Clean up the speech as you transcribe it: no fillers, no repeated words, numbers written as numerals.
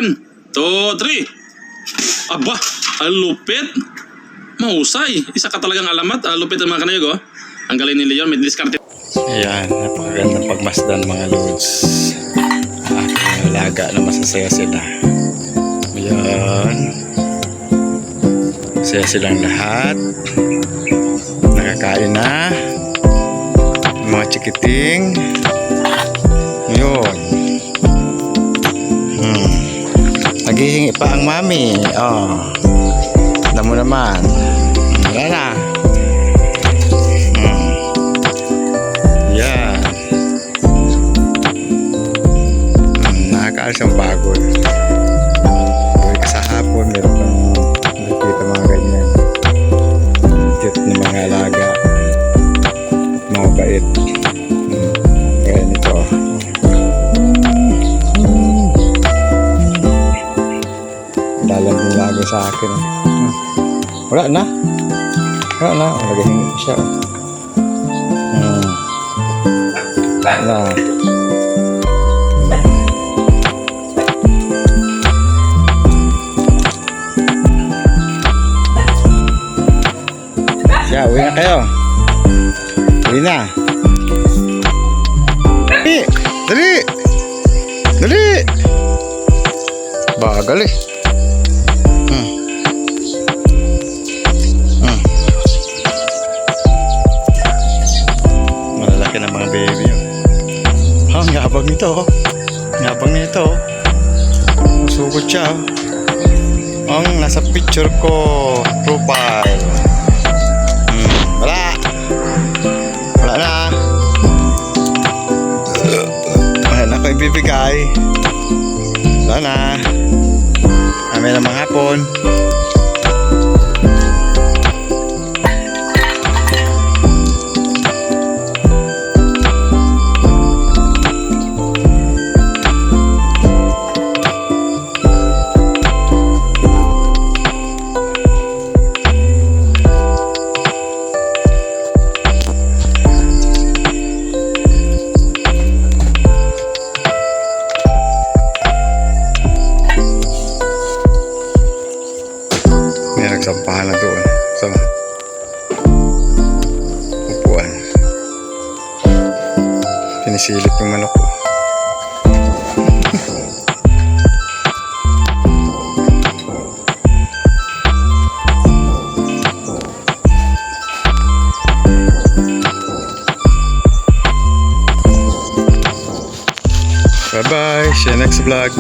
1, 2, 3. Aba, alupit. Mahusay. Isa ka talagang alamat. Alupit ang mga kanayog, oh. Ang galing ni Leon, may diskarte. Ayan, napakagandang pagmasdan mga lods. Aking alaga na masasaya sila. Ayan. Masaya silang lahat. Nakakain na. Mga chikiting. Yun. Naghihingi pa ang mami. Oh. Alam mo naman. Wala na. Yan. Nakakaalis ang pagod. Buhay ka sa hapon, meron kang nakikita mga ganyan. Cute na mga alaga. Mga bait. Kaya nito. Lalang lagi sa akin. Wala na. Wala na. Naghihingi pa siya. Wala na. Siya, uwi na kayo. Uwi na. Dali! Dali! Dali! Bagal eh. Malalaki na mga baby. Oh, ang yabang nito. Yabang nito. Masugod siya. Ang nasa picture ko. Profile. Wala. Wala na. Wala na ako ibibigay. Wala na. Kami na mga hapon. May nagsampahan na doon sa upuan. Pinisilip yung manok ko. Bye bye, see you next vlog.